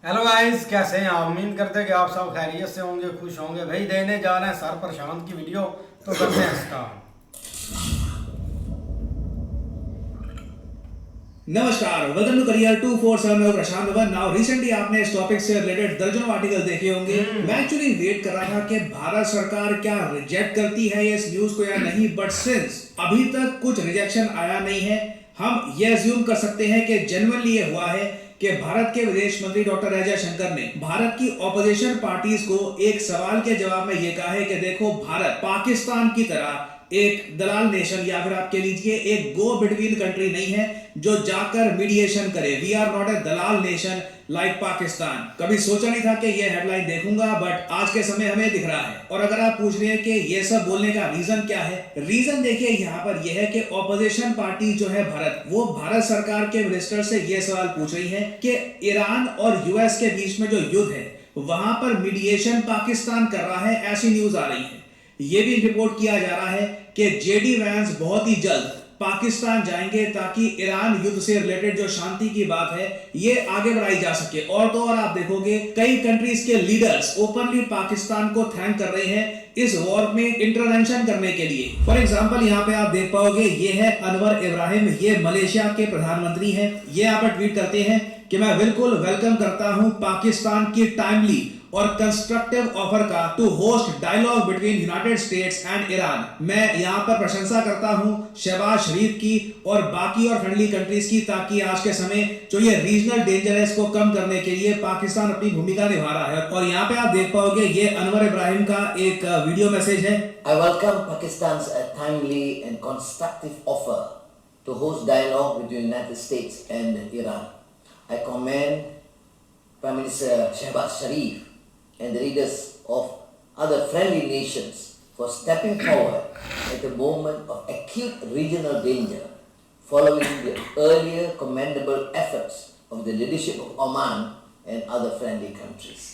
Hello guys, कैसे हैं आप? उम्मीद करते हैं कि आप सब खैरियत से होंगे, खुश होंगे। भाई देने जा रहे हैं सर प्रशांत की वीडियो, तो करते हैं स्टार्ट। नमस्कार, वेलकम टू करियर 247 में प्रशांत वन। नाउ रिसेंटली आपने इस टॉपिक से रिलेटेड दर्जनों आर्टिकल देखे होंगे। मैं एक्चुअली वेट कर रहा था कि भारत सरकार क्या रिजेक्ट करती है इस न्यूज को या नहीं, बट सिंस अभी तक कुछ रिजेक्शन आया नहीं है, हम ये अज्यूम कर सकते हैं कि जेन्युइनली ये हुआ है कि भारत के विदेश मंत्री डॉक्टर एस जयशंकर ने भारत की ऑपोजिशन पार्टीज को एक सवाल के जवाब में ये कहा है कि देखो, भारत पाकिस्तान की तरह एक दलाल नेशन या फिर आप कह लीजिए एक गो बिटवीन कंट्री नहीं है जो जाकर मीडिएशन करे। वी आर नॉट ए दलाल नेशन लाइक पाकिस्तान। कभी सोचा नहीं था कि ये हेडलाइन देखूंगा, बट आज के समय हमें दिख रहा है। और अगर आप पूछ रहे हैं कि ये सब बोलने का रीजन क्या है, रीजन देखिए यहाँ पर यह है कि ऑपोजिशन पार्टी जो है भारत, वो भारत सरकार के मिनिस्टर से ये सवाल पूछ रही है कि ईरान और यूएस के बीच में जो युद्ध है वहां पर मीडिएशन पाकिस्तान कर रहा है, ऐसी न्यूज आ रही है। यह भी रिपोर्ट किया जा रहा है कि जेडी वैंस बहुत ही जल्द पाकिस्तान जाएंगे ताकि ईरान युद्ध से रिलेटेड जो शांति की बात है ये आगे बढ़ाई जा सके। और तो और आप देखोगे कई कंट्रीज के लीडर्स ओपनली पाकिस्तान को थैंक कर रहे हैं इस वॉर में इंटरवेंशन करने के लिए। फॉर एग्जांपल यहाँ पे आप देख पाओगे, ये है अनवर इब्राहिम, ये मलेशिया के प्रधानमंत्री हैं। ये यहाँ पर ट्वीट करते हैं कि मैं बिल्कुल वेलकम करता हूं पाकिस्तान की टाइमली और कंस्ट्रक्टिव ऑफर का to host dialogue between United States and Iran. मैं यहां पर प्रशंसा करता हूं शहबाज शरीफ की और बाकी और फ्रेंडली कंट्रीज की, ताकि आज के समय जो ये रीजनल डेंजर है इसको कम करने के लिए पाकिस्तान अपनी भूमिका निभा रहा है। और यहाँ पे आप देख पाओगे ये अनवर इब्राहिम का एक वीडियो मैसेज है। I welcome Pakistan's timely and constructive offer to host dialogue between the United States and Iran. I commend Prime Minister Shehbaz Sharif and the leaders of other friendly nations for stepping forward at a moment of acute regional danger following the earlier commendable efforts of the leadership of Oman and other friendly countries.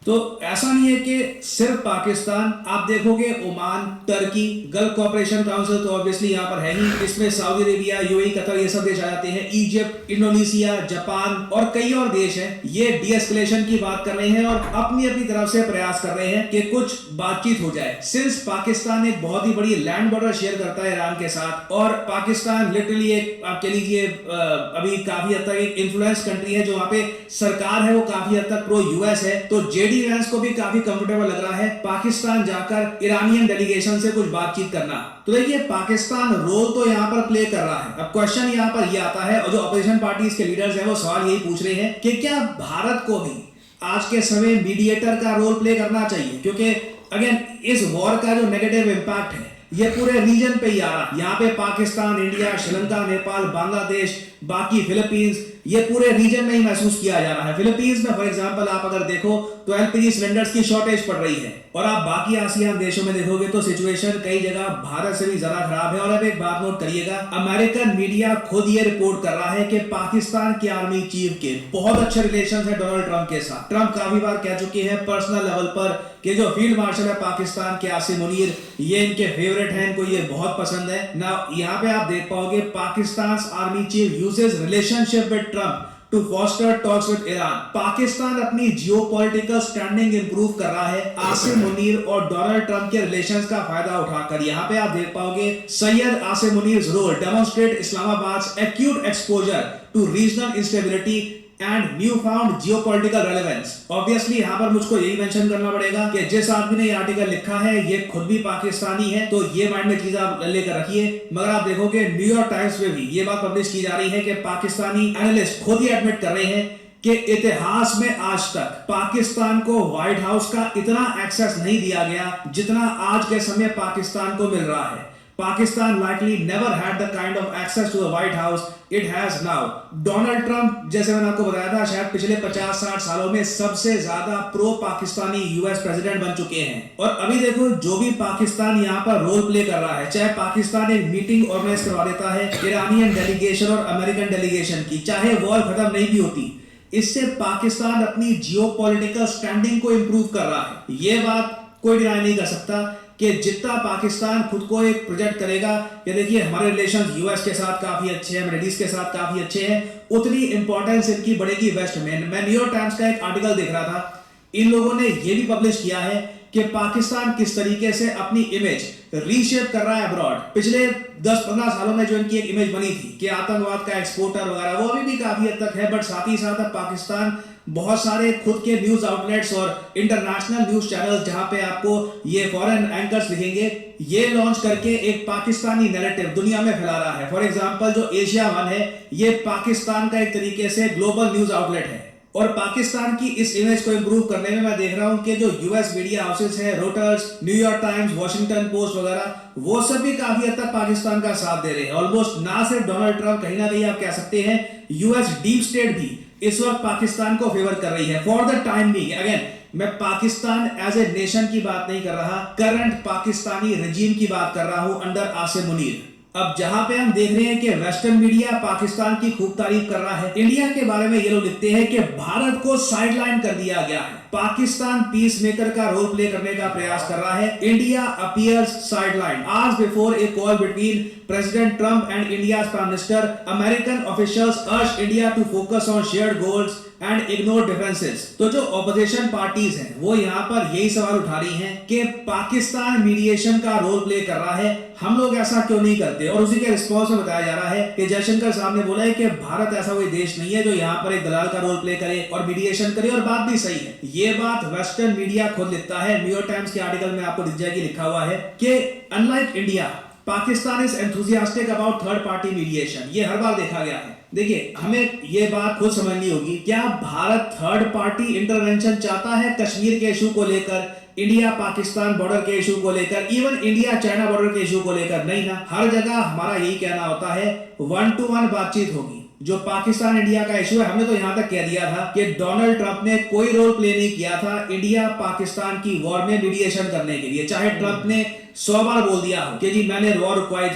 तो ऐसा नहीं है कि सिर्फ पाकिस्तान, आप देखोगे Oman, Turkey, gulf cooperation council तो obviously यहाँ पर है ही, इसमें सऊदी अरेबिया, यूएई, कतर, ये सब देश आ जाते हैं, इजिप्ट, इंडोनेशिया, जापान और कई और देश हैं। ये डीएस्केलेशन की बात कर रहे हैं और अपनी अपनी तरफ से प्रयास कर रहे हैं कि कुछ बातचीत हो जाए। सिंस पाकिस्तान एक बहुत ही बड़ी लैंड बॉर्डर शेयर करता है ईरान के साथ, और पाकिस्तान लिटरली एक आप कह लीजिए अभी काफी हद तक एक इन्फ्लुएंस कंट्री है, जो वहां पे सरकार है वो काफी हद तक प्रो यूएस है। तो जेडी वैंस को भी काफी कंफर्टेबल लग रहा है पाकिस्तान जाकर ईरानियन डेलीगेशन से कुछ बातचीत करना। तो देखिए, पाकिस्तान रोल तो यहाँ पर प्ले कर रहा है। अब क्वेश्चन यहाँ पर यह आता है, और जो अपोजिशन पार्टीज के लीडर्स हैं वो सवाल यही पूछ रहे हैं कि क्या भारत को भी आज के समय मीडिएटर का रोल प्ले करना चाहिए, क्योंकि अगेन इस वॉर का जो नेगेटिव इंपैक्ट है ये पूरे रीजन पे ही आ रहा है। यहाँ पे पाकिस्तान, इंडिया, श्रीलंका, नेपाल, बांग्लादेश, बाकी फिलीपींस, ये पूरे रीजन में ही महसूस किया जा रहा है। फिलीपींस में फॉर एग्जांपल आप अगर देखो तो एलपीजी सिलेंडर्स की शॉर्टेज पड़ रही है, और आप बाकी आसियान देशों में देखोगे तो सिचुएशन कई जगह भारत से भी ज्यादा खराब है। और अब एक बात नोट करिएगा, अमेरिकन मीडिया खुद ये रिपोर्ट कर रहा है कि पाकिस्तान के आर्मी चीफ के बहुत अच्छे रिलेशन है डोनाल्ड ट्रंप के साथ। ट्रंप काफी बार कह चुके हैं पर्सनल लेवल पर कि जो फील्ड मार्शल है पाकिस्तान के आसिम मुनीर, ये इनके फेवरेट हैं, इनको ये बहुत पसंद है ना। यहाँ पे आप देख पाओगे Pakistan army chief uses relationship with Trump to foster talks with Iran. Pakistan अपनी जियोपॉलिटिकल स्टैंडिंग इंप्रूव कर रहा है आसिम मुनीर और डोनाल्ड ट्रंप के रिलेशंस का फायदा उठाकर। यहाँ पे आप देख पाओगे Syed Asim Munir's role demonstrate Islamabad's acute exposure to regional instability and new found geopolitical relevance. Obviously यहाँ पर मुझको यही मेंशन करना पड़ेगा कि जिस आदमी ने ये आर्टिकल लिखा है ये खुद भी पाकिस्तानी है, तो ये माइंड में चीज आप लेकर रखिए। मगर आप देखोगे न्यूयॉर्क टाइम्स में भी ये बात पब्लिश की जा रही है कि पाकिस्तानी एनालिस्ट खुद ही एडमिट कर रहे हैं कि इतिहास में आज तक पाकिस्तान को व्हाइट हाउस का इतना एक्सेस नहीं दिया गया जितना आज के समय पाकिस्तान को मिल रहा है। Pakistan likely never had the kind of access to the White House it has now. Donald Trump, जैसे मैंने आपको बताया था, शायद पिछले 50-60 सालों में सबसे ज्यादा प्रो पाकिस्तानी यूएस प्रेसिडेंट बन चुके हैं। और अभी देखो जो भी पाकिस्तान यहाँ पर रोल प्ले कर रहा है, चाहे पाकिस्तान एक मीटिंग ऑर्गेनाइज करवा देता है ईरानियन डेलीगेशन और अमेरिकन डेलीगेशन की, चाहे वॉर खत्म नहीं भी होती, इससे पाकिस्तान अपनी जियोपॉलिटिकल स्टैंडिंग को इंप्रूव कर रहा है। ये बात कोई डिनाई नहीं कर सकता कि कि जितना पाकिस्तान खुद को एक प्रोजेक्ट करेगा कि देखिए हमारे रिलेशंस यूएस के साथ काफी अच्छे हैं, मिडिल ईस्ट के साथ काफी अच्छे हैं, उतनी इंपॉर्टेंस इनकी बढ़ेगी वेस्ट में। मैं न्यूयॉर्क टाइम्स का एक आर्टिकल देख रहा था, इन लोगों ने यह भी पब्लिश किया है कि पाकिस्तान किस तरीके से अपनी इमेज रीशेप कर रहा है अब्रॉड। पिछले 10-15 सालों में जो इनकी एक इमेज बनी थी कि आतंकवाद का एक्सपोर्टर वगैरह, वो अभी भी काफी हद तक है, बट साथ ही साथ अब पाकिस्तान बहुत सारे खुद के न्यूज आउटलेट्स और इंटरनेशनल न्यूज चैनल्स जहां पे आपको ये फॉरेन एंकर्स दिखेंगे, ये लॉन्च करके एक पाकिस्तानी नैरेटिव दुनिया में फैला रहा है। फॉर एग्जांपल जो एशिया वन है, ये पाकिस्तान का एक तरीके से ग्लोबल न्यूज आउटलेट है, और पाकिस्तान की इस इमेज को इंप्रूव करने में मैं देख रहा हूं कि जो यूएस मीडिया हाउसेस है, rotors, New York times, Washington post वगैरह, वो सब भी काफी हद तक पाकिस्तान का साथ दे रहे हैं। ऑलमोस्ट ना सिर्फ डोनाल्ड ट्रंप, कहीं ना कहीं आप कह सकते हैं यूएस डीप स्टेट भी इस वक्त पाकिस्तान को फेवर कर रही है for the time being. Again, मैं पाकिस्तान एज ए नेशन की बात नहीं कर रहा, करंट पाकिस्तानी रिजीम की बात कर रहा हूं अंडर आसिम मुनीर। अब जहां पे हम देख रहे हैं कि वेस्टर्न मीडिया पाकिस्तान की खूब तारीफ कर रहा है, इंडिया के बारे में ये लोग लिखते हैं कि भारत को साइडलाइन कर दिया गया है, पाकिस्तान पीस मेकर का रोल प्ले करने का प्रयास कर रहा है, इंडिया अपीयर्स साइडलाइन। आज before a call between president Trump and India's prime minister, American officials urge India to focus on shared goals and ignore differences. तो जो ऑपोजिशन पार्टीज हैं वो यहाँ पर यही सवाल उठा रही हैं कि पाकिस्तान मीडिएशन का रोल प्ले कर रहा है, हम लोग ऐसा क्यों नहीं करते। और उसी के रिस्पॉन्स में बताया जा रहा है कि जयशंकर साहब ने बोला है कि भारत ऐसा कोई देश नहीं है जो यहाँ पर एक दलाल का रोल प्ले करे और मीडिएशन करे, और बात भी सही है। ये बात वेस्टर्न मीडिया खुद लिखता है, न्यूयॉर्क टाइम्स के आर्टिकल में आपको दिख जाएगी, लिखा हुआ है कि unlike India, Pakistan is enthusiastic about third party mediation. ये हर बार देखा गया है। देखिए, हमें ये बात खुद समझनी होगी, क्या भारत थर्ड पार्टी इंटरवेंशन चाहता है कश्मीर के इशू को लेकर, इंडिया पाकिस्तान बॉर्डर के इशू को लेकर, इवन इंडिया चाइना बॉर्डर के इशू को लेकर? नहीं ना। हर जगह हमारा यही कहना होता है 1-to-1 बातचीत होगी। जो पाकिस्तान इंडिया का इशू है, हमने तो यहां तक कह दिया था कि डोनाल्ड ट्रंप ने कोई रोल प्ले नहीं किया था इंडिया पाकिस्तान की वॉर में मीडिएशन करने के लिए। चाहे ट्रंप ने 100 बार बोल दिया हो कि जी मैंने वॉर रुकवाई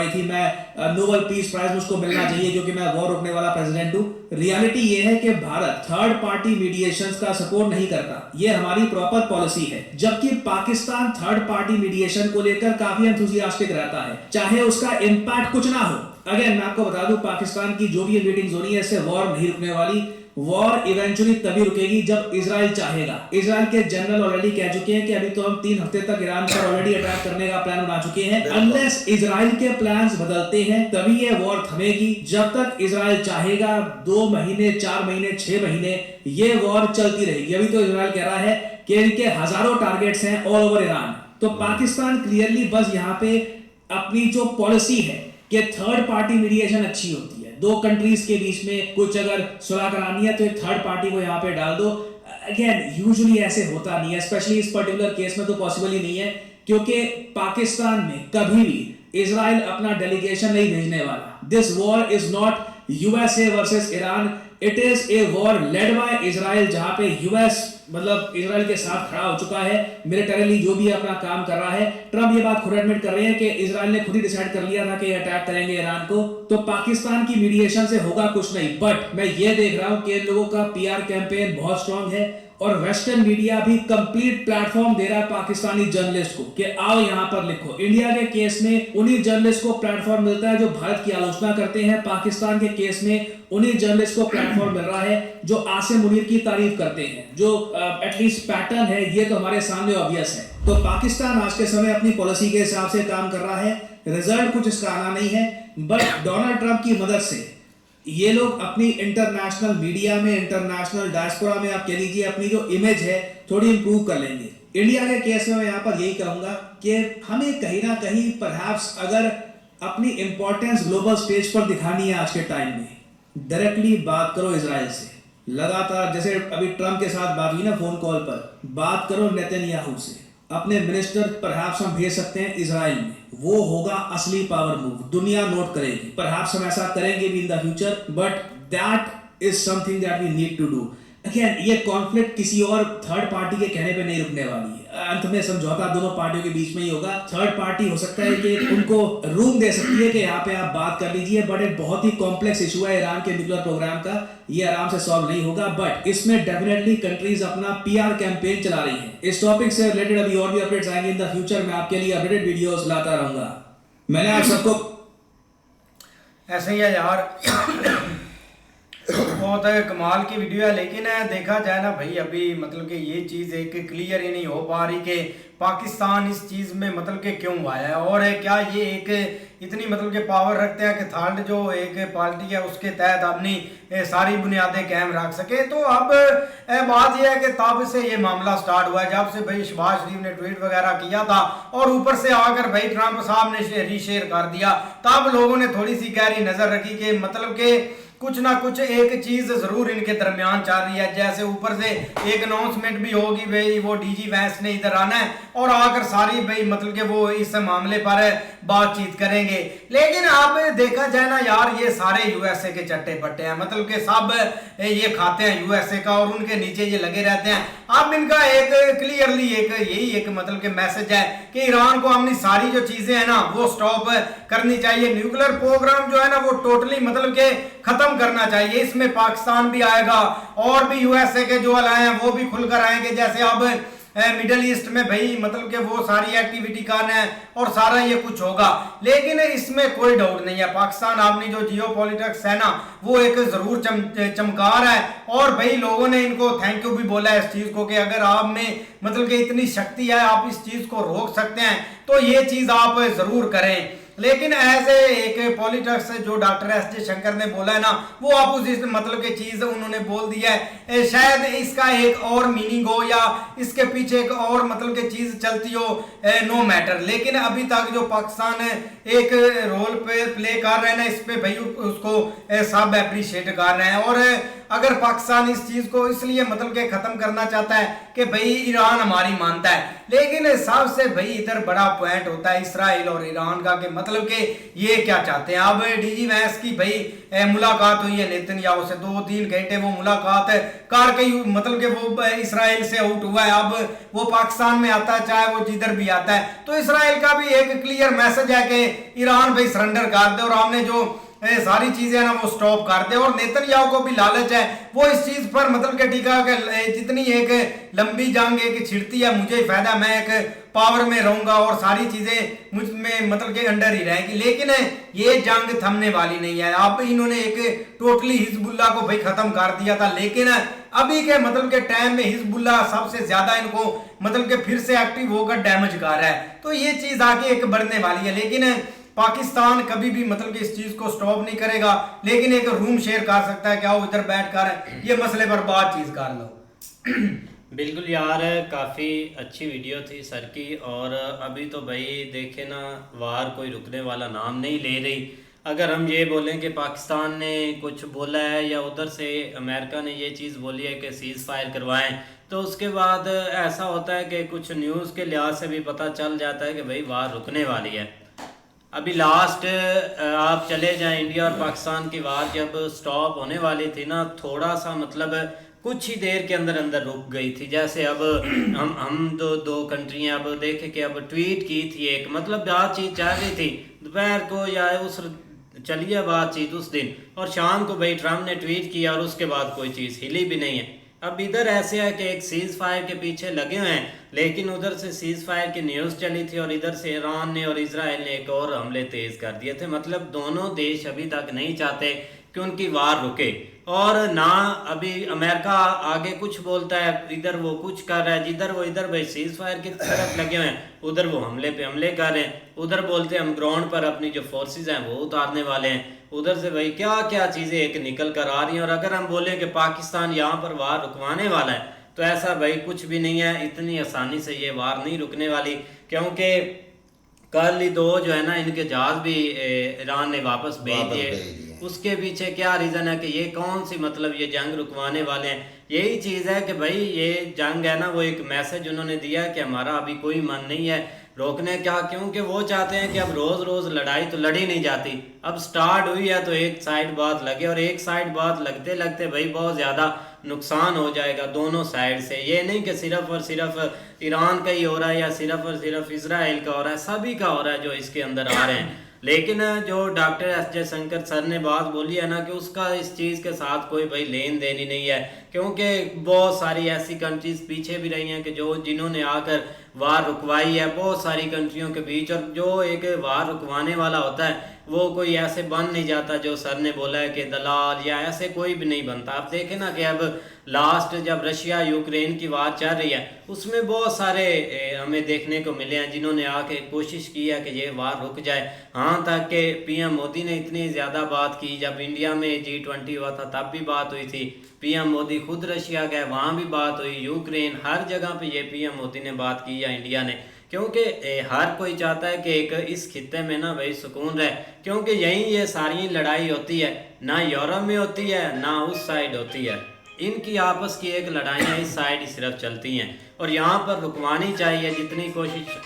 थी, मैं नोबेल पीस प्राइज मुझको मिलना चाहिए क्योंकि मैं वॉर रोकने वाला प्रेसिडेंट हूं। रियलिटी ये है कि भारत थर्ड पार्टी मीडिएशंस का सपोर्ट नहीं करता, ये हमारी प्रॉपर पॉलिसी है। जबकि पाकिस्तान थर्ड पार्टी मीडिएशन को लेकर काफी एंथुसियास्टिक रहता है, चाहे उसका इंपैक्ट कुछ ना हो। अगेन, मैं आपको बता दूं, पाकिस्तान की जो भी मीटिंग्स होनी है, इससे वॉर नहीं रुकने वाली। वॉर इवेंचुअली तभी रुकेगी जब इजराइल चाहेगा। इजराइल के जनरल ऑलरेडी कह चुके हैं कि अभी तो हम 3 हफ्ते तक ईरान पर ऑलरेडी अटैक करने का प्लान बना चुके हैं। अनलेस इजराइल के प्लान्स बदलते हैं तभी ये वॉर थमेगी। जब तक इजराइल चाहेगा 2 महीने, 4 महीने, 6 महीने ये वॉर चलती रहेगी। अभी तो इजराइल कह रहा है कि इनके हजारों टारगेट्स हैं ऑल ओवर ईरान। तो पाकिस्तान क्लियरली बस यहाँ पे अपनी जो पॉलिसी है कि थर्ड पार्टी मीडिएशन अच्छी होती है, 2 कंट्रीज के बीच में कुछ अगर सुलह करानी है तो एक थर्ड पार्टी को यहाँ पे डाल दो। अगेन, यूजुअली ऐसे होता नहीं है, स्पेशली इस पर्टिकुलर केस में तो पॉसिबल ही नहीं है, क्योंकि पाकिस्तान में कभी भी इजराइल अपना डेलीगेशन नहीं भेजने वाला। This war is not USA versus Iran, it is a war led by Israel, जहां पे यूएस मतलब इजराइल के साथ खड़ा हो चुका है, मिलिटरीली जो भी अपना काम कर रहा है। ट्रंप ये बात खुद एडमिट कर रहे हैं कि इजराइल ने खुद ही डिसाइड कर लिया था कि अटैक करेंगे ईरान को, तो पाकिस्तान की मीडिएशन से होगा कुछ नहीं। बट मैं ये देख रहा हूं कि इन लोगों का पीआर कैंपेन बहुत स्ट्रांग है, और वेस्टर्न मीडिया भी कंप्लीट प्लेटफॉर्म दे रहा है पाकिस्तानी जर्नलिस्ट को कि आओ यहां पर लिखो। इंडिया के केस में उन्हीं जर्नलिस्ट को प्लेटफॉर्म मिलता है जो भारत की आलोचना करते हैं, पाकिस्तान के केस में उन्हीं जर्नलिस्ट को प्लेटफॉर्म मिल रहा है जो आसिम मुनीर की तारीफ करते हैं। जो एटलीस्ट पैटर्न है ये तो हमारे सामने ऑब्वियस है। तो पाकिस्तान आज के समय अपनी पॉलिसी के हिसाब से काम कर रहा है, रिजल्ट कुछ इसका आना नहीं है, बट डोनाल्ड ट्रंप की मदद से ये लोग अपनी इंटरनेशनल मीडिया में, इंटरनेशनल डायस्पोरा में आप कह लीजिए, अपनी जो इमेज है थोड़ी इंप्रूव कर लेंगे। इंडिया के केस में मैं यहाँ पर यही कहूंगा कि हमें कहीं ना कहीं परहैप्स अगर अपनी इंपॉर्टेंस ग्लोबल स्टेज पर दिखानी है आज के टाइम में, डायरेक्टली बात करो इजराइल से। लगातार जैसे अभी ट्रंप के साथ बात हुई ना फोन कॉल पर, बात करो नेतन्याहू से। अपने मिनिस्टर परहैप्स हम भेज सकते हैं इजराइल में, वो होगा असली पावर मूव, दुनिया नोट करेगी। परहैप्स हम ऐसा करेंगे भी in the future, but that is something that we need to do. Again ये कॉन्फ्लिक्ट किसी और थर्ड पार्टी के कहने पे नहीं रुकने वाली है। अंत में समझौता दोनों पार्टियों के बीच में ही होगा। थर्ड पार्टी हो सकता है कि उनको रूम दे सकती है कि यहाँ पे आप बात कर लीजिए, बट एक बहुत ही कॉम्प्लेक्स इशू है ईरान के न्यूक्लियर प्रोग्राम का, ये आराम से सॉल्व नहीं होगा। बट इसमें डेफिनेटली कंट्रीज अपना पीआर कैंपेन चला रही है। इस टॉपिक से रिलेटेड अभी और भी अपडेट्स आएंगे इन द फ्यूचर। मैं आपके लिए अपडेटेड वीडियोस लाता रहूंगा। मैंने आप सबको ऐसे ही है यार, बहुत कमाल की वीडियो है। लेकिन देखा जाए ना भाई, अभी मतलब कि ये चीज़ एक क्लियर ही नहीं हो पा रही कि पाकिस्तान इस चीज़ में मतलब कि क्यों आया है, और क्या ये एक इतनी मतलब कि पावर रखते हैं कि थर्ड जो एक पार्टी है उसके तहत अपनी सारी बुनियादें कायम रख सके। तो अब बात यह है कि तब से ये मामला स्टार्ट हुआ है, जब से भाई शहबाज शरीफ ने ट्वीट वगैरह किया था और ऊपर से आकर भाई ट्रंप साहब ने रीशेयर कर दिया, तब लोगों ने थोड़ी सी गहरी नज़र रखी कि मतलब कि कुछ ना कुछ एक चीज जरूर इनके दरमियान चल रही है। जैसे ऊपर से एक अनाउंसमेंट भी होगी भाई वो डीजी वैंस ने इधर आना है और आकर सारी भाई मतलब कि वो इस मामले पर बातचीत करेंगे। लेकिन अब देखा जाए ना यार, ये सारे यूएसए के चट्टे पट्टे हैं, मतलब कि सब ये खाते हैं यूएसए का और उनके नीचे ये लगे रहते हैं। अब इनका एक क्लियरली एक यही एक मतलब कि मैसेज है कि ईरान को अपनी सारी जो चीजें हैं ना वो स्टॉप करनी चाहिए। न्यूक्लियर प्रोग्राम जो है ना वो टोटली मतलब कि खत्म करना चाहिए। इसमें पाकिस्तान भी आएगा और भी यूएसए के जो अलाए हैं वो भी खुलकर आएंगे। जैसे अब मिडल ईस्ट में भाई मतलब कि वो सारी एक्टिविटी करना है और सारा ये कुछ होगा। लेकिन इसमें कोई डाउट नहीं है, पाकिस्तान अपनी जो जियो पॉलिटिक्स है ना वो एक जरूर चमकार है। और भाई लोगों ने इनको थैंक यू भी बोला है इस चीज को कि अगर आप में मतलब कि इतनी शक्ति है, आप इस चीज को रोक सकते हैं तो ये चीज आप जरूर करें। लेकिन एज एक पॉलिटिक्स जो डॉक्टर एस जे शंकर ने बोला है ना वो अपोजिट मतलब की चीज उन्होंने बोल दिया है। शायद इसका एक और मीनिंग हो या इसके पीछे एक और मतलब की चीज चलती हो, नो मैटर। लेकिन अभी तक जो पाकिस्तान एक रोल पे प्ले कर रहे हैं ना इस पे भाई उसको सब अप्रिशिएट कर रहे हैं। और अगर पाकिस्तान इस चीज को इसलिए मतलब के खत्म करना चाहता है कि भाई ईरान हमारी मानता है, लेकिन सबसे भाई इधर बड़ा पॉइंट होता है इसराइल और ईरान का कि मतलब के ये क्या चाहते हैं। अब डीजी वैंस की भाई मुलाकात हुई है नेतन्याहू से, 2-3 घंटे वो मुलाकात करके मतलब के वो इसराइल से आउट हुआ है। अब वो पाकिस्तान में आता है चाहे वो जिधर भी आता है, तो इसराइल का भी एक क्लियर मैसेज है कि ईरान भाई सरेंडर कर दे और हमने जो सारी चीजें ना वो स्टॉप कर दे। और नेतन्याहू को भी लालच है, वो इस चीज पर मतलब के टीका कि जितनी एक लंबी जंग एक छिड़ती है मुझे ही फायदा, मैं एक पावर में रहूंगा और सारी चीजें मुझ में मतलब के अंडर ही रहेंगी। लेकिन ये जंग थमने वाली नहीं है। अब इन्होंने एक टोटली हिजबुल्ला को भाई खत्म कर दिया था, लेकिन अभी के मतलब के टाइम में हिजबुल्ला सबसे ज्यादा इनको मतलब के फिर से एक्टिव होकर डैमेज कर रहा है। तो ये चीज आगे एक बढ़ने वाली है। लेकिन पाकिस्तान कभी भी मतलब कि इस चीज को स्टॉप नहीं करेगा, लेकिन एक रूम शेयर कर सकता है कि आओ इधर बैठ कर ये मसले पर बातचीत कर लो। बिल्कुल यार, काफ़ी अच्छी वीडियो थी सर की। और अभी तो भाई देखे ना, वार कोई रुकने वाला नाम नहीं ले रही। अगर हम ये बोलें कि पाकिस्तान ने कुछ बोला है या उधर से अमेरिका ने ये चीज़ बोली है कि सीज़ फायर करवाएं, तो उसके बाद ऐसा होता है कि कुछ न्यूज़ के लिहाज से भी पता चल जाता है कि भाई वार रुकने वाली है। अभी लास्ट आप चले जाएं, इंडिया और पाकिस्तान की वार जब स्टॉप होने वाली थी ना, थोड़ा सा मतलब कुछ ही देर के अंदर अंदर रुक गई थी। जैसे अब हम दो कंट्रियां अब देखे कि अब ट्वीट की थी एक, मतलब बातचीत चल रही थी दोपहर को या उस चलिए बातचीत उस दिन, और शाम को भाई ट्रम्प ने ट्वीट किया और उसके बाद कोई चीज़ हिली भी नहीं है। अब इधर ऐसे है कि एक सीज फायर के पीछे लगे हुए हैं, लेकिन उधर से सीज फायर की न्यूज़ चली थी और इधर से ईरान ने और इजराइल ने एक और हमले तेज कर दिए थे। मतलब दोनों देश अभी तक नहीं चाहते कि उनकी वार रुके, और ना अभी अमेरिका आगे कुछ बोलता है, इधर वो कुछ कर रहा है। जिधर वो इधर भाई सीज फायर की तरफ लगे हुए हैं, उधर वो हमले पे हमले कर रहे हैं। उधर बोलते हैं हम ग्राउंड पर अपनी जो फोर्सेज हैं वो उतारने वाले हैं। उधर से भाई क्या क्या चीज़ें एक निकल कर आ रही हैं। और अगर हम बोलें कि पाकिस्तान यहाँ पर वार रुकवाने वाला है, तो ऐसा भाई कुछ भी नहीं है। इतनी आसानी से ये वार नहीं रुकने वाली, क्योंकि कल ही 2 जो है ना इनके जहाज भी ईरान ने वापस भेज दिए। उसके पीछे क्या रीज़न है कि ये कौन सी मतलब ये जंग रुकवाने वाले हैं? यही चीज़ है कि भाई ये जंग है ना, वो एक मैसेज उन्होंने दिया कि हमारा अभी कोई मन नहीं है रोकने का, क्योंकि वो चाहते हैं कि अब रोज़ रोज़ लड़ाई तो लड़ी नहीं जाती। अब स्टार्ट हुई है तो एक साइड बात लगे, और एक साइड बात लगते लगते भाई बहुत ज़्यादा नुकसान हो जाएगा दोनों साइड से। ये नहीं कि सिर्फ और सिर्फ ईरान का ही हो रहा है या सिर्फ और सिर्फ इजराइल का हो रहा है, सभी का हो रहा है जो इसके अंदर आ रहे हैं। लेकिन जो डॉक्टर एस जयशंकर सर ने बात बोली है ना कि उसका इस चीज़ के साथ कोई भाई लेन देन ही नहीं है, क्योंकि बहुत सारी ऐसी कंट्रीज पीछे भी रही हैं कि जिन्होंने आकर वार रुकवाई है बहुत सारी कंट्रियों के बीच। और जो एक वार रुकवाने वाला होता है वो कोई ऐसे बन नहीं जाता जो सर ने बोला है कि दलाल या ऐसे कोई भी नहीं बनता। आप देखें ना कि अब लास्ट जब रशिया यूक्रेन की वार चल रही है उसमें बहुत सारे हमें देखने को मिले हैं जिन्होंने आके कोशिश की है कि ये वार रुक जाए। हाँ तक कि पीएम मोदी ने इतनी ज़्यादा बात की, जब इंडिया में G20 हुआ था तब भी बात हुई थी, पीएम मोदी खुद रशिया गए वहाँ भी बात हुई, यूक्रेन हर जगह पे ये पीएम मोदी ने बात की या इंडिया ने, क्योंकि हर कोई चाहता है कि एक इस खित्ते में ना भाई सुकून रहे, क्योंकि यहीं ये सारी लड़ाई होती है, ना यूरोप में होती है ना उस साइड होती है, इनकी आपस की एक लड़ाइयाँ इस साइड ही सिर्फ चलती हैं और यहाँ पर रुकवानी चाहिए। जितनी कोशिश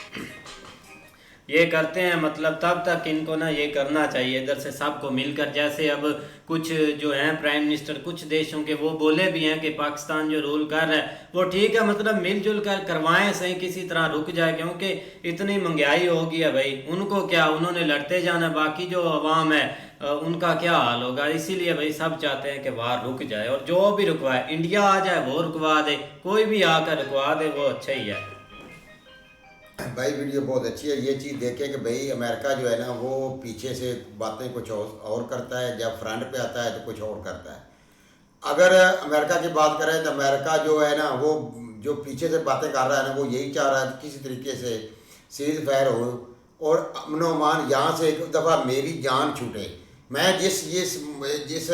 ये करते हैं मतलब तब तक इनको ना ये करना चाहिए इधर से सबको मिलकर। जैसे अब कुछ जो हैं प्राइम मिनिस्टर कुछ देशों के वो बोले भी हैं कि पाकिस्तान जो रूल कर रहा है वो ठीक है, मतलब मिलजुल कर करवाएं सही, किसी तरह रुक जाए, क्योंकि इतनी महंगाई हो गई है भाई, उनको क्या, उन्होंने लड़ते जाना, बाकी जो अवाम है उनका क्या हाल होगा। इसीलिए भाई सब चाहते हैं कि वार रुक जाए और जो भी रुकवाए, इंडिया आ जाए वो रुकवा दे, कोई भी आकर रुकवा दे वो अच्छा ही है। भाई वीडियो बहुत अच्छी है। ये चीज़ देखें कि भाई अमेरिका जो है ना वो पीछे से बातें कुछ और करता है, जब फ्रंट पे आता है तो कुछ और करता है। अगर अमेरिका की बात करें तो अमेरिका जो है ना वो जो पीछे से बातें कर रहा है ना वो यही चाह रहा है कि किसी तरीके से सीज फायर हो और अमन अमान यहाँ से एक दफ़ा मेरी जान छूटे। मैं जिस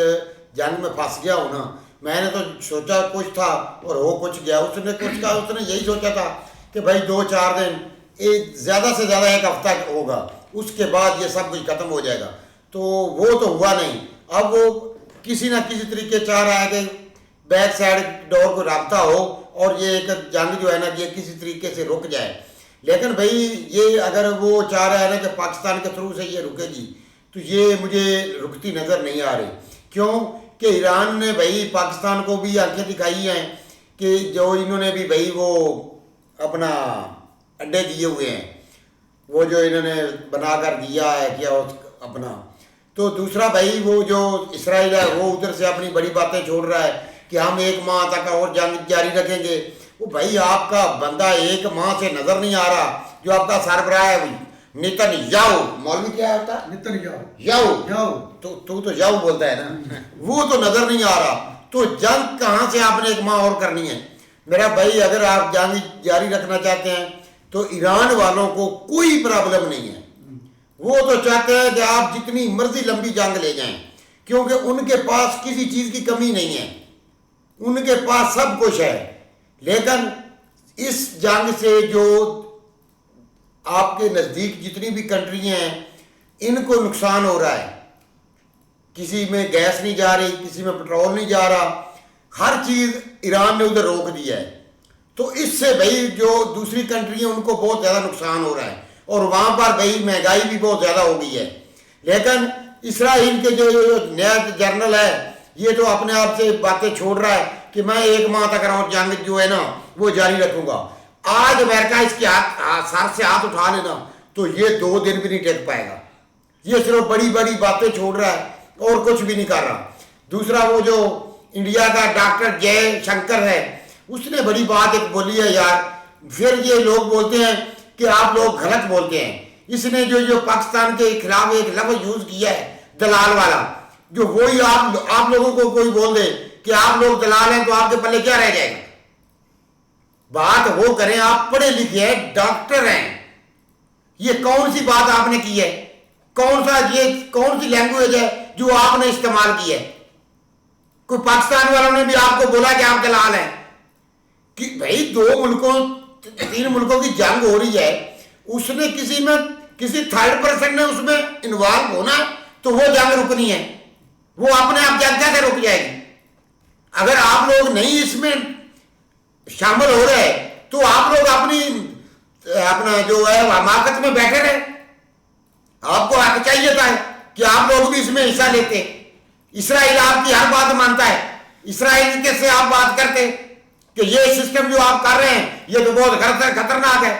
जंग में फंस गया हूँ ना, मैंने तो सोचा कुछ था और हो कुछ गया। उसने कुछ कहा, उसने यही सोचा था कि भाई 2-4 दिन, एक ज़्यादा से ज़्यादा 1 हफ्ता होगा, उसके बाद ये सब कुछ ख़त्म हो जाएगा। तो वो तो हुआ नहीं। अब वो किसी ना किसी तरीके चाह रहा है कि बैक साइड डोर को रखता हो और ये एक जंग जो है ना ये किसी तरीके से रुक जाए। लेकिन भाई ये अगर वो चाह रहा है ना कि पाकिस्तान के थ्रू से ये रुकेगी तो ये मुझे रुकती नज़र नहीं आ रही। क्यों कि ईरान ने भाई पाकिस्तान को भी आंखें दिखाई हैं कि जो इन्होंने भी भाई वो अपना अड्डे दिए हुए हैं, वो जो इन्होंने बना कर दिया है क्या अपना। तो दूसरा भाई वो जो इसराइल है वो उधर से अपनी बड़ी बातें छोड़ रहा है कि हम 1 माह तक और जंग जारी रखेंगे। वो भाई आपका बंदा 1 माह से नज़र नहीं आ रहा, जो आपका सरबराह है भाई नेतन्याहू, मौलवी क्या होता है नेतन्याहू, तो तू जाऊ बोलता है ना, वो तो नज़र नहीं आ रहा। तो जंग कहाँ से आपने 1 माह और करनी है मेरा भाई। अगर आप जंग जारी रखना चाहते हैं तो ईरान वालों को कोई प्रॉब्लम नहीं है, वो तो चाहते हैं कि आप जितनी मर्जी लंबी जंग ले जाएं, क्योंकि उनके पास किसी चीज़ की कमी नहीं है, उनके पास सब कुछ है। लेकिन इस जंग से जो आपके नज़दीक जितनी भी कंट्री हैं इनको नुकसान हो रहा है। किसी में गैस नहीं जा रही, किसी में पेट्रोल नहीं जा रहा, हर चीज़ ईरान ने उधर रोक दिया है। तो इससे भाई जो दूसरी कंट्री है उनको बहुत ज़्यादा नुकसान हो रहा है और वहाँ पर भाई महंगाई भी बहुत ज़्यादा हो गई है। लेकिन इसराइल के जो नया जर्नल है ये तो अपने आप से बातें छोड़ रहा है कि मैं 1 माह तक जंग जो है ना वो जारी रखूँगा। आज अमेरिका इसके सर से हाथ उठा लेना तो ये 2 दिन भी नहीं टेक पाएगा। ये सिर्फ बड़ी बड़ी बातें छोड़ रहा है और कुछ भी नहीं कर रहा। दूसरा वो जो इंडिया का डॉक्टर जयशंकर है उसने बड़ी बात एक बोली है यार, फिर ये लोग बोलते हैं कि आप लोग गलत बोलते हैं। इसने जो पाकिस्तान के खिलाफ एक लफ्ज़ यूज़ किया है दलाल वाला, जो वही आप लोगों को कोई बोल दे कि आप लोग दलाल हैं तो आपके पल्ले क्या रह जाएगा। बात वो करें, आप पढ़े लिखे हैं, डॉक्टर हैं, ये कौन सी बात आपने की है, कौन सी लैंग्वेज है जो आपने इस्तेमाल की है। कोई पाकिस्तान वालों ने भी आपको बोला कि आप दलाल हैं कि भाई 3 मुल्कों की जंग हो रही है, उसने किसी थर्ड पर्सन ने उसमें इन्वॉल्व होना तो वो जंग रुकनी है, वो अपने आप जंग कैसे रुक जाएगी। अगर आप लोग नहीं इसमें शामिल हो रहे तो आप लोग अपना जो है हमाकत में बैठे रहे। आपको हक चाहिए था कि आप लोग भी इसमें हिस्सा लेते। इसराइल आपकी हर बात मानता है, इसराइल के से आप बात करते कि ये सिस्टम जो आप कर रहे हैं ये तो बहुत खतरनाक है।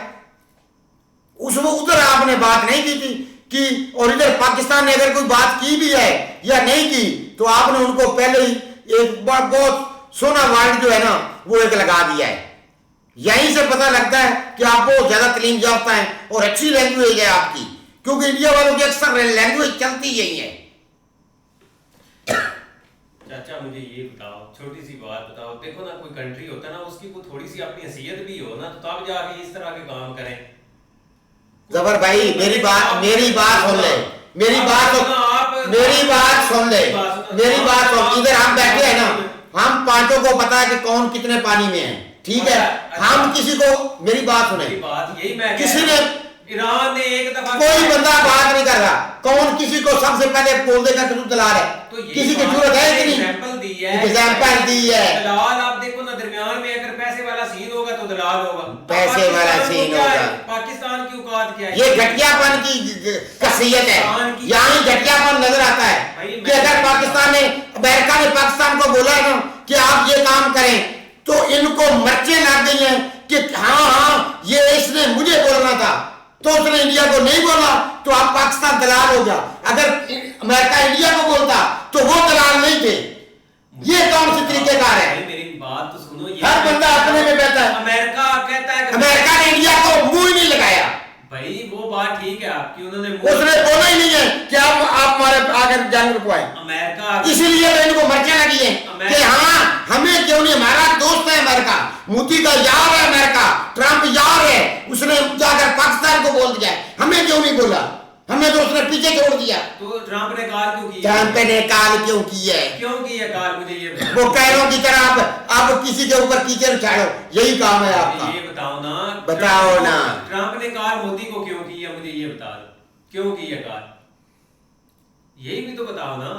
उसमें उधर आपने बात नहीं की थी कि, और इधर पाकिस्तान ने अगर कोई बात की भी है या नहीं की तो आपने उनको पहले ही एक बहुत सोना वर्ड जो है ना वो एक लगा दिया है। यहीं से पता लगता है कि आप बहुत ज्यादा तालीम याफ्ता हैं और अच्छी लैंग्वेज है आपकी, क्योंकि इंडिया वालों की अक्सर लैंग्वेज चलती यही है। चाचा मुझे ये बताओ, छोटी सी बात बताओ, देखो ना कोई कंट्री होता है ना उसकी कोई थोड़ी सी अपनी हैसियत भी हो ना, तो तब जाके इस तरह के काम करें। जबर भाई मेरी बात सुन ले, मेरी बात सुन। इधर हम बैठे हैं ना, हम पांचों को पता है कि कौन कितने पानी में है, ठीक है। हम किसी को, मेरी बात सुने, यही मैं किसी ने, ईरान ने एक दफा कोई बंदा बात नहीं कर रहा, कौन किसी को सबसे पहले बोल देगा कि तू दलाल है, तो किसी की जरूरत है कि नहीं? एग्जांपल दी है, दलाल आप देखो ना, दरमियान में अगर पैसे वाला सीन होगा तो दलाल होगा, पैसे वाला सीन होगा। पाकिस्तान की औकात क्या है? ये घटियापन की खासियत है, यहाँ घटियापन नजर आता है कि अगर पाकिस्तान ने, अमेरिका ने पाकिस्तान को बोला है ना कि आप ये काम करें, तो इनको मर्चे लग गई हैं कि हाँ ये इसने मुझे बोलना था, तो उसने इंडिया को नहीं बोला तो आप पाकिस्तान दलाल हो गया। अगर अमेरिका इंडिया को बोलता तो वो दलाल नहीं थे। ये कौन सी तरीकेकार है? मेरी बात तो सुनो, हर बंदा अपने में बैठा है। अमेरिका कहता है, अमेरिका ने इंडिया को मुंह ही नहीं लगाया भाई, वो बात ठीक है आपकी, उन्होंने उसने बोला ही नहीं है कि आप हमारे आगे जंग रुकवाएं। अमेरिका, इसीलिए तो इनको मर्चे लगी है कि हाँ हमें क्यों नहीं, हमारा दोस्त है अमेरिका, मोदी का यार है अमेरिका, ट्रंप यार है, उसने जाकर पाकिस्तान को बोल दिया, हमें क्यों नहीं बोला, हमें तो उसने पीछे छोड़ दिया। तो ट्रंप ने काल क्यों की? ट्रंप ने काल क्यों की है? क्यों की है काल? मुझे ये वो कैरों की तरह आप किसी के ऊपर कीचड़ उछाड़ो, यही काम है आपका। ये बताओ ना, बताओ ना, ट्रंप ने काल मोदी को क्यों की है? मुझे ये बता दो, क्यों की है काल? यही भी तो बताओ ना।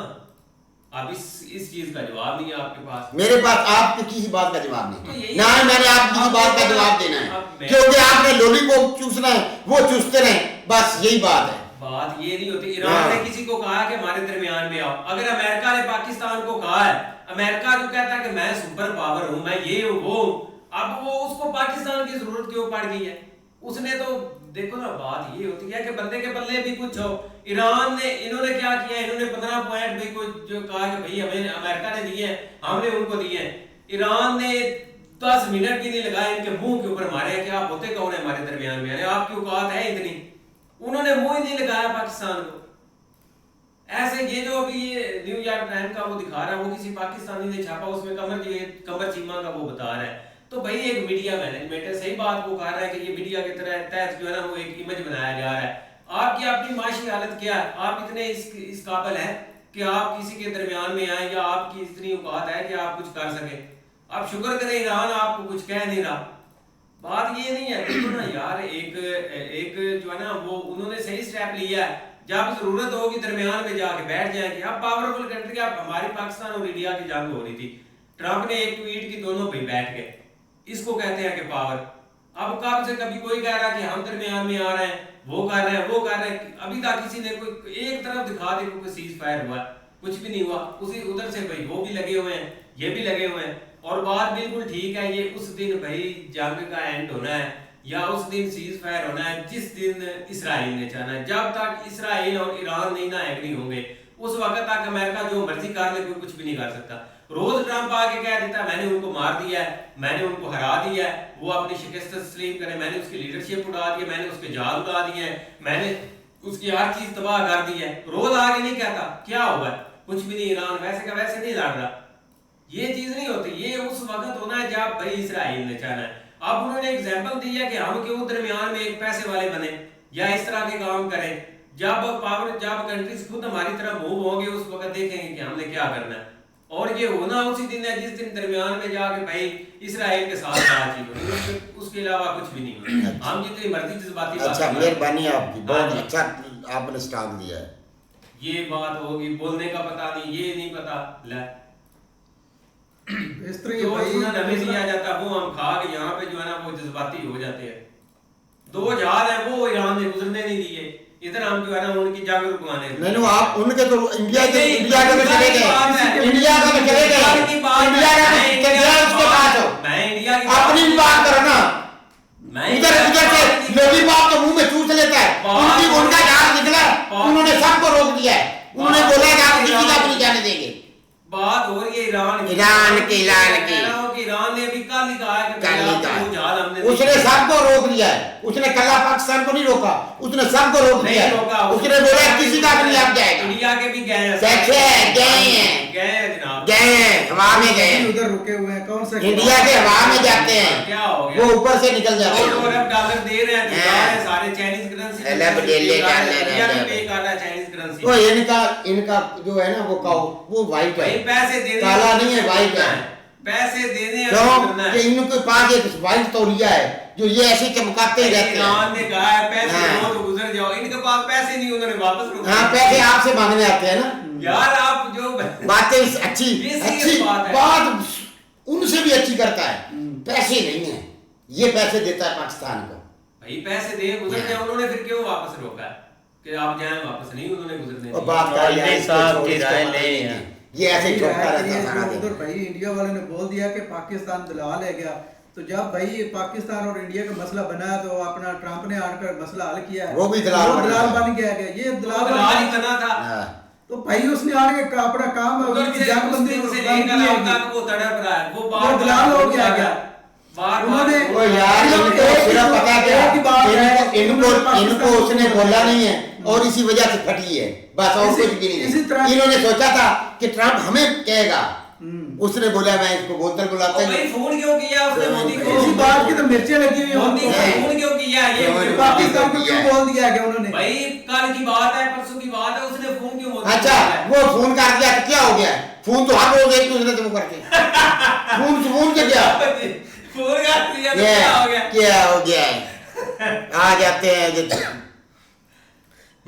अब इस चीज का जवाब नहीं है आपके पास। मेरे पास आपकी किसी बात का जवाब तो नहीं ना, मैंने आपकी किसी बात का जवाब देना है, अब क्योंकि आपने लॉलीपॉप चूसना है, वो चूसते रहे, बस यही बात है। बात ये नहीं होती। ईरान ने किसी को कहा कि हमारे दरमियान में आओ, अगर अमेरिका ने पाकिस्तान को कहा है, अमेरिका जो कहता है कि मैं सुपर पावर हूं, मैं ये हूं वो, अब वो उसको पाकिस्तान की जरूरत क्यों पड़ गई है? उसने तो देखो ना, बात ये होती है कि बंदे के पल्ले भी कुछ हो। ईरान ने, इन्होंने क्या किया, इन्होंने 15 पॉइंट भी कुछ जो कहा कि भाई हमें अमेरिका ने दिए हैं, हमने उनको दिए हैं। ईरान ने 10 मिनट भी नहीं लगाए इनके मुंह के ऊपर मारे कि आप होते कौन है हमारे दरमियान में, अरे आपकी औकात है इतनी? उन्होंने मुंह ही नहीं लगाया पाकिस्तान को। ऐसे ये जो अभी ये न्यूयॉर्क टाइम का वो दिखा रहा है, वो किसी पाकिस्तानी ने छापा, उसमें कमर चीमा का वो बता रहा है। तो भाई एक मीडिया मैनेजमेंट है, सही बात वो कह रहा है कि ये मीडिया की तरह तहत जो है ना वो एक इमेज बनाया जा रहा है। आपकी अपनी माशी हालत क्या है? आप इतने इस काबिल हैं कि आप किसी के दरमियान में आए, या आपकी इतनी औकात है कि आप कुछ कर सके? आप शुक्र करें ईरान आपको कुछ कह नहीं रहा। बात ये नहीं है, देखो ना यार, एक जो है ना वो उन्होंने सही स्टेप लिया है, जब जरूरत होगी दरमियान में जाके बैठ जाएंगे। अब पावरफुल कंट्री, अब हमारी पाकिस्तान और इंडिया की जंग हो रही थी, ट्रंप ने एक ट्वीट की, दोनों पे बैठ गए, इसको कहते हैं कि पावर। अब कब से कभी कोई कह रहा कि हम दरमियान में आ रहे हैं, वो कर रहे हैं, वो कर रहे हैं, अभी तक किसी ने कोई एक तरफ दिखा दे कोई सीज फायर हुआ, कुछ भी नहीं हुआ। उसी उधर से भाई वो भी लगे हुए हैं, ये भी लगे हुए हैं, और बात बिल्कुल ठीक है। ये उस दिन भाई जंग का एंड होना है, या उस दिन सीज फायर होना है जिस दिन इसराइल ने चाहना है। जब तक इसराइल और ईरान नहीं ना एग्री होंगे, उस वक्त तक अमेरिका जो मर्जी कर ले, कोई कुछ भी नहीं कर सकता। रोज ट्रंप आके कह देता मैंने उनको मार दिया है, मैंने उनको हरा दिया है, वो अपनी शिकस्त तस्लीम करे, मैंने उसकी लीडरशिप उड़ा दी है, मैंने उसके जहाज उड़ा दिए हैं, मैंने उसकी हर चीज तबाह कर दी है। रोज आगे नहीं कहता क्या हुआ, कुछ भी नहीं, ईरान वैसे का वैसे नहीं लड़ रहा। ये चीज नहीं होती, ये उस वक्त होना है जब भाई इसराइल ने चाहना है। अब उन्होंने एग्जाम्पल दी है कि हम क्यों दरमियान में एक पैसे वाले बने या इस तरह के काम करें। जब कंट्रीज खुद हमारी तरफ मूव होंगे, उस वक्त देखेंगे कि हमने क्या करना है। और ये होना उसी दिन है जिस दिन दरमियान में जाके भाई इसराइल के साथ बातचीत होगी, उसके अलावा कुछ भी नहीं होगा। हम जितनी मर्जी जज्बाती बात, अच्छा मेहरबानी आपकी, बहुत अच्छा आपने स्टॉक दिया है। ये बात होगी, बोलने का पता नहीं, ये नहीं पता, ले इस तरह जो भाई हमें दिया जाता वो हम खा के यहाँ पे जो है ना वो जज्बाती हो जाते हैं। 2 जहाज है वो ईरान ने गुजरने नहीं दिए, इधर हम जो है ना उनकी जंग रुकवाने नहीं नहीं, आप उनके तो इंडिया के नहीं, इंडिया का तो चले इंडिया की बात गए, है। इंडिया का तो चले इंडिया गए, की बात है। इंडिया का मैं तो इंडिया गया की उसके बात- पास हो, मैं इंडिया की अपनी भी बात करो ना। मैं उधर उधर से लोली बाप तो मुंह में चूस लेता है, उनकी उनका जहाज निकला, उन्होंने सबको रोक दिया है, उन्होंने बोला कि आप किसी का भी नहीं जाने देंगे। बात हो रही है ईरान की। ईरान की। कह रहा हूं कि ईरान ने अभी कल ही कहा है कि कल ही पंजाब कहा। से वो जहाज हमने उसने सबको रोक दिया है, उसने कल्ला पाकिस्तान को नहीं रोका, उसने सबको रोक नहीं दिया रोका। है, उसने बोला किसी का भी नहीं आप जाएगा। इंडिया के भी गए हैं। कैसे हैं? गए हैं। गए हैं जनाब। गए हैं, हवा में गए हैं, उधर रुके हुए हैं, कौन सा इंडिया के हवा में जाते हैं, क्या हो गया? वो ऊपर से निकल जाते और हैं। अरब डॉलर दे रहे हैं, हाँ। दिखा रहे हैं सारे चाइनीज करेंसी। अलब ले ले कर ले इंडिया भी रहे पे हैं। कर रहा है चाइनीज करेंसी। वो इनका जो है ना वो काऊ, वो वाइट भाई है, पैसे देने काला नहीं है, वाइट है। पैसे देने हैं, क्यों करना है। कि इनके पास एक वाइट तौलिया है जो ये ऐसे चमकाते ही रहते ईरान हैं। ने कहा है पैसे हाँ। दो तो गुजर जाओ, इनके पास पैसे नहीं, उन्होंने वापस रोक हाँ, दिए। पैसे आपसे मांगने आते हैं ना। यार आप जो बातें अच्छी ये serious अच्छी बात है। बात उनसे भी अच्छी करता है, पैसे नहीं है, ये पैसे देता है पाकिस्तान को। भाई पैसे दे गुजर जाओ, उन्होंने फिर क्यों वापस रोका है कि आप जाएं वापस? नहीं, उन्होंने गुजरने और दिया। बात कर यार, इसको साहब छोड़, की इसको राय मत ले लीजिए। यार। ये ऐसे ही ठोकता रहता है ये सारा जो उधर दिन। भाई इंडिया वाले ने बोल दिया कि पाकिस्तान दलाल है गया, तो जब भाई ये पाकिस्तान और इंडिया का मसला बना है तो अपना ट्रंप ने आकर मसला हल किया है, वो भी दलाल बन दलाल गया। बन गया है। ये दलाल दलाल ही बना था। हाँ। तो भाई उसने आगे अपना काम उधर उनकी से जंगबंदी उस दिन से बंद लेकर की अब है। तक वो तड़प रहा है, वो वो बार दलाल हो गया क्या? बार उन्होंने- ओ यार, इनको सिर्फ पता है एक ही बात है, इनको उसने बोला नहीं है और इसी वजह से फटी है, बस और इसी- कुछ भी नहीं इसी है। तरह- इन्होंने सोचा था कि ट्रंप हमें कहेगा, उसने बोला मैं इसको बोतल बुलाता भाई हूँ। फोन क्यों किया उसने मोदी को? इसी बात की तो मिर्चें लगी हुई हैं मोदी उनको। को फोन क्यों किया? ये मुझे बताओ। पाकिस्तान को क्यों बोल दिया कि उन्होंने? भाई कल की बात है, परसों की बात है, उसने फोन क्यों मोदी को अच्छा, किया है? वो फोन कर दिया तो क्या हो गया? फोन तो हर रोज एक दूसरे से वो करते फोन से क्या फोन कर दिया तो क्या हो गया? क्या हो गया है? आ जाते हैं जो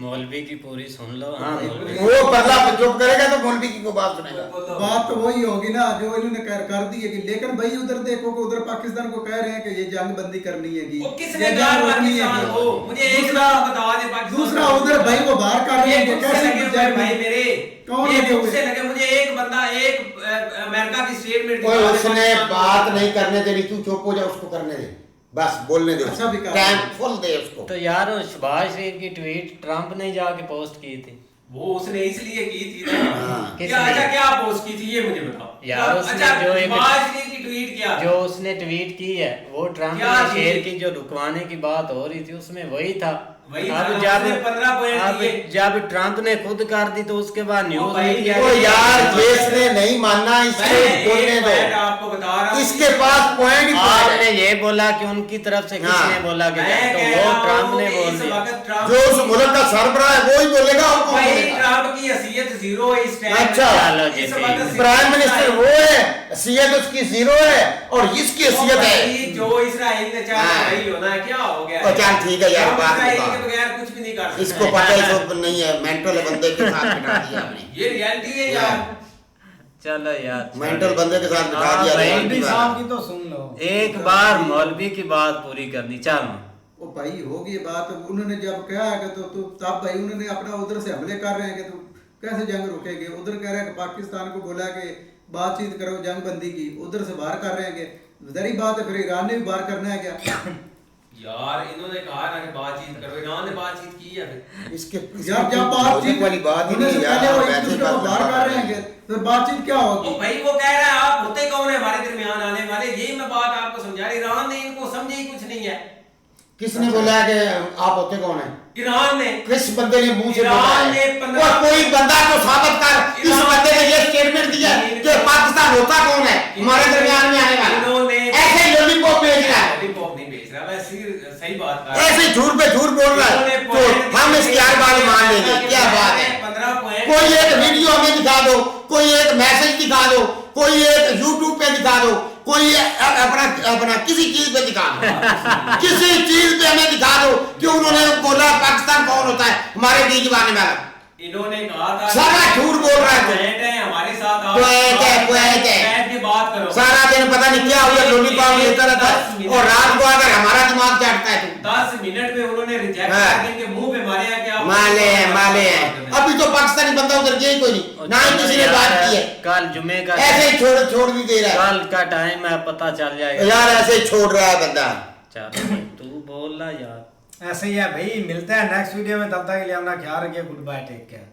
मौलवी की पूरी सुन लो। हाँ मौलवी वो बदला चुप करेगा तो मौलवी की को बात सुनेगा। बात तो वही होगी ना जो इन्होंने कर दी है कि, लेकिन भाई उधर देखो कि उधर पाकिस्तान को कह रहे हैं कि ये जंग बंदी करनी है वो किसने कहा पाकिस्तान को? मुझे एक दूसरा बात बता दे पाकिस्तान दूसरा को। उधर भाई वो बाहर कर रहे हैं कि कैसे लगे हुए जंग भाई मेरे? कौन ये लगे हुए? से लगे मुझे एक बंदा एक अमेरिका की स्टेटमेंट कोई उसने बात नहीं करने देनी, तू चुप हो जा, उसको करने दे, बस बोलने दे, अच्छा भी कहा। टाइम फुल दे उसको। तो यार शहबाज शरीफ की ट्वीट ट्रंप ने जाके पोस्ट की थी। वो उसने इसलिए की थी ना। हाँ। क्या अच्छा क्या पोस्ट की थी ये मुझे बताओ यार। उसने अच्छा, जो एक शहबाज शरीफ की ट्वीट क्या जो उसने ट्वीट की है वो ट्रंप क्या ने थी? शेयर की, जो रुकवाने की बात हो रही थी उसमें वही था। वही अब था, जब उसने 15 पॉइंट अब दिए। जब ट्रंप ने खुद कर दी तो उसके बाद न्यूज भाई, मीडिया ओ यार देश ने नहीं मानना, इसको मैं बोलने एक दो, पॉइंट आपको बता रहा हूं। इसके पास पॉइंट ही आपने है। ये बोला कि उनकी तरफ से किसने हाँ। बोला कि मैं तो कह वो रहा ट्रंप हूं ने कि बोल इस दिया। वक्त ट्रंप जो उस मुल्क का सरबराह है वो ही बोलेगा और कौन भाई बोलेगा? ट्रंप की हैसियत जीरो है इस टाइम। अच्छा, चलो जी, इस ठीक। वक्त प्राइम मिनिस्टर वो है, हैसियत उसकी जीरो है और इसकी हैसियत है। भाई, जो इसराइल ने चाहा हाँ। वही होना है, क्या हो गया? और चल ठीक है यार, हम बात इसराइल बता। के बगैर कुछ भी नहीं कर सकते। इसको पता ही सब नहीं है, मेंटल बंदे के साथ बिठा दिया हमने, ये रियलिटी है यार। चलो यार मेंटल बंदे के साथ बिठा हाँ दिया। भाई, reality मौलवी वाला। साहब की तो सुन लो। एक बार मौलवी की बात पूरी करनी चल। वो भाई होगी ये बात, उन्होंने जब कहा है कि तो तब भाई उन्होंने अपना उधर से हमले कर रहे हैं कि तो कैसे जंग रुकेगी। उधर कह रहे हैं कि पाकिस्तान को बोला कि बातचीत करो जंग बंदी की, उधर से बाहर कर रहे हैं कि जरी बात है, फिर ईरान ने भी बाहर करना है क्या? यार इन्होंने कहा ना कि बातचीत करो, ईरान ने बातचीत की है फिर। इसके जब जब बातचीत वाली बात ही होने से नहीं पहले यार, वो एक वैसे दूसरे को बात बाहर कर रहे हैं कि फिर बातचीत क्या ओ होगी? भाई वो कह रहा है आप होते कौन है हमारे दरमियान आने वाले, यही मैं बात आपको समझा रही। ईरान ने इनको समझे ही कुछ नहीं है। किसने बोला है कि आप होते कौन है? ईरान ने किस बंदे ने मुंह से बोला ईरान ने है? 15 और कोई बंदा तो साबित कर, इस बंदे ने ये स्टेटमेंट दिया कि पाकिस्तान होता कौन है हमारे दरमियान में आने वाला। इन्होंने ऐसे लॉलीपॉप भेज रहा है, लॉलीपॉप नहीं बेच रहा, मैं सही बात कर रहा हूं। ऐसे झूठ पे झूठ बोल रहा है, तो हम इसकी हर बात मान लेंगे। क्या बात है? 15 पॉइंट। कोई एक वीडियो हमें दिखा दो, कोई एक मैसेज दिखा दो, कोई एक यूट्यूब पे दिखा दो, कोई अपना अपना किसी चीज पे दिखा दो, किसी चीज पे हमें दिखा दो कि उन्होंने बोला पाकिस्तान कौन होता है हमारे बीच में आने वाला। इन्होंने कहा था सारा झूठ बोल रहा है तू। क्वेट है हमारे साथ आओ, क्वेट है, क्वेट है। बैठ के बात करो। सारा दिन पता नहीं क्या हुआ, लॉलीपॉप लेता रहता है और रात को आकर हमारा दिमाग चाटता है तू। 10 मिनट में उन्होंने रिजेक्ट हाँ। कर इनके मुंह पे मारे हैं कि आप माले हैं अभी तो पाकिस्तानी बंदा उधर गया ही कोई नहीं, ना ही किसी ने बात की है। कल जुमे का ऐसे ही छोड़ नहीं दे रहा है। कल का टाइम है, पता चल जाएगा यार, ऐसे ही छोड़ रहा है बंदा। चल तू बोल रहा यार। ऐसे ही है भाई, मिलते हैं नेक्स्ट वीडियो में, तब तक के लिए अपना ख्याल रखिए। Good bye, take care.